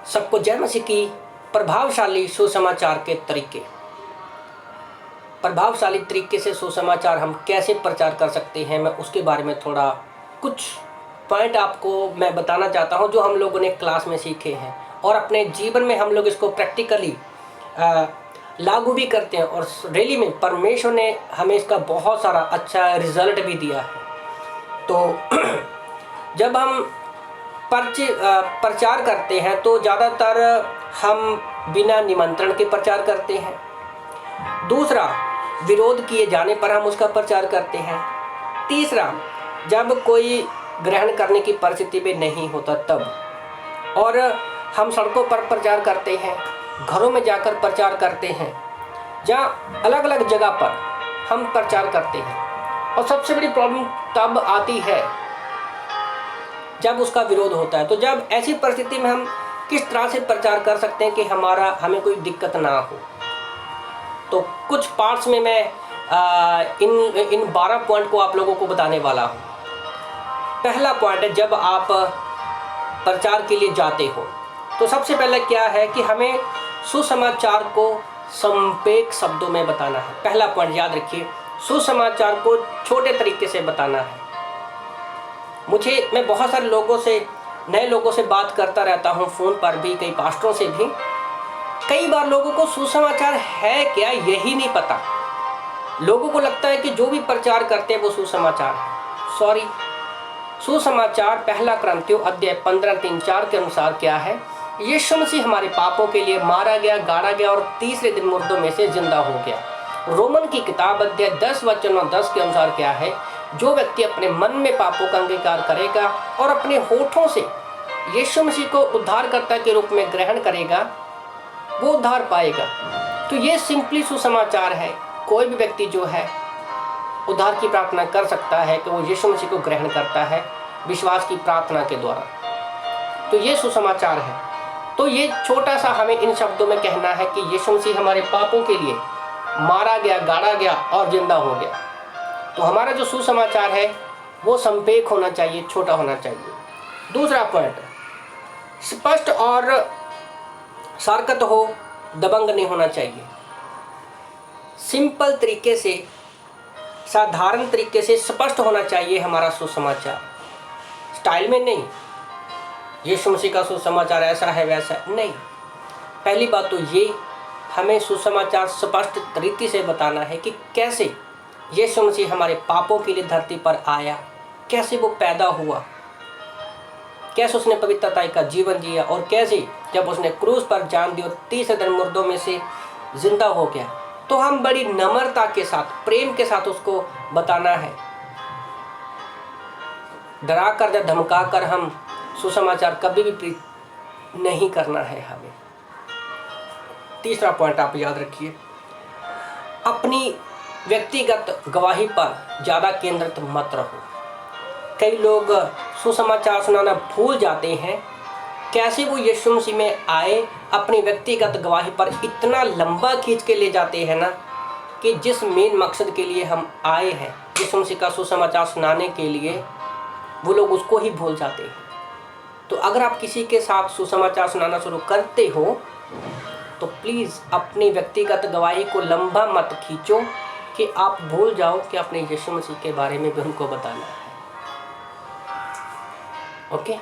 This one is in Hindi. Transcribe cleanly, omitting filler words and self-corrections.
सबको जय मसीह की। प्रभावशाली सुसमाचार के तरीके। प्रभावशाली तरीके से सुसमाचार हम कैसे प्रचार कर सकते हैं, मैं उसके बारे में थोड़ा कुछ पॉइंट आपको मैं बताना चाहता हूं, जो हम लोगों ने क्लास में सीखे हैं और अपने जीवन में हम लोग इसको प्रैक्टिकली लागू भी करते हैं और रियली में परमेश्वर ने हमें इसका बहुत सारा अच्छा रिजल्ट भी दिया है। तो जब हम प्रचार करते हैं तो ज़्यादातर हम बिना निमंत्रण के प्रचार करते हैं। दूसरा, विरोध किए जाने पर हम उसका प्रचार करते हैं। तीसरा, जब कोई ग्रहण करने की परिस्थिति में नहीं होता तब। और हम सड़कों पर प्रचार करते हैं, घरों में जाकर प्रचार करते हैं, जहाँ अलग अलग जगह पर हम प्रचार करते हैं। और सबसे बड़ी प्रॉब्लम तब आती है जब उसका विरोध होता है। तो जब ऐसी परिस्थिति में हम किस तरह से प्रचार कर सकते हैं कि हमें कोई दिक्कत ना हो। तो कुछ पार्ट्स में मैं इन 12 पॉइंट को आप लोगों को बताने वाला हूँ। पहला पॉइंट है, जब आप प्रचार के लिए जाते हो तो सबसे पहले क्या है कि हमें सुसमाचार को संपेक शब्दों में बताना है। पहला पॉइंट याद रखिए, सुसमाचार को छोटे तरीके से बताना है। मैं बहुत सारे नए लोगों से बात करता रहता हूँ, फ़ोन पर भी, कई पास्टरों से भी। कई बार लोगों को सुसमाचार है क्या यही नहीं पता। लोगों को लगता है कि जो भी प्रचार करते हैं वो सुसमाचार है। सॉरी, सुसमाचार पहला कुरिन्थियों अध्याय 15:3-4 के अनुसार क्या है? यीशु मसीह हमारे पापों के लिए मारा गया, गाड़ा गया और तीसरे दिन मुर्दों में से जिंदा हो गया। रोमन की किताब अध्याय 10:9-10 के अनुसार क्या है? जो व्यक्ति अपने मन में पापों का अंगीकार करेगा और अपने होठों से यीशु मसीह को उद्धारकर्ता के रूप में ग्रहण करेगा, वो उद्धार पाएगा। तो ये सिंपली सुसमाचार है। कोई भी व्यक्ति जो है उद्धार की प्रार्थना कर सकता है कि वो यीशु मसीह को ग्रहण करता है विश्वास की प्रार्थना के द्वारा। तो ये सुसमाचार है। तो ये छोटा सा हमें इन शब्दों में कहना है कि यीशु मसीह हमारे पापों के लिए मारा गया, गाड़ा गया और जिंदा हो गया। तो हमारा जो सुसमाचार है वो संपेक होना चाहिए, छोटा होना चाहिए। दूसरा पॉइंट, स्पष्ट और सारकत हो, दबंग नहीं होना चाहिए। सिंपल तरीके से, साधारण तरीके से स्पष्ट होना चाहिए हमारा सुसमाचार। स्टाइल में नहीं, यीशु मसीह का सुसमाचार ऐसा है वैसा नहीं। पहली बात तो ये, हमें सुसमाचार स्पष्ट तरीके से बताना है कि कैसे यीशु मसीह हमारे पापों के लिए धरती पर आया, कैसे वो पैदा हुआ, कैसे उसने पवित्रता का जीवन जिया और कैसे जब उसने क्रूस पर जान दी और तीसरे दिन मुर्दों में से जिंदा हो गया। तो हम बड़ी नम्रता के साथ, प्रेम के साथ उसको बताना है। डरा कर या धमका कर हम सुसमाचार कभी भी नहीं करना है हमें। तीसरा पॉइंट आप याद रखिए, अपनी व्यक्तिगत गवाही पर ज़्यादा केंद्रित मत रहो। कई लोग सुसमाचार सुनाना भूल जाते हैं। कैसे वो यीशु मसीह में आए, अपनी व्यक्तिगत गवाही पर इतना लंबा खींच के ले जाते हैं ना, कि जिस मेन मकसद के लिए हम आए हैं, यीशु मसीह का सुसमाचार सुनाने के लिए, वो लोग उसको ही भूल जाते हैं। तो अगर आप किसी के साथ सुसमाचार सुनाना शुरू करते हो तो प्लीज़ अपनी व्यक्तिगत गवाही को लंबा मत खींचो कि आप भूल जाओ कि अपने यीशु मसीह के बारे में भी उनको बताना है। ओके।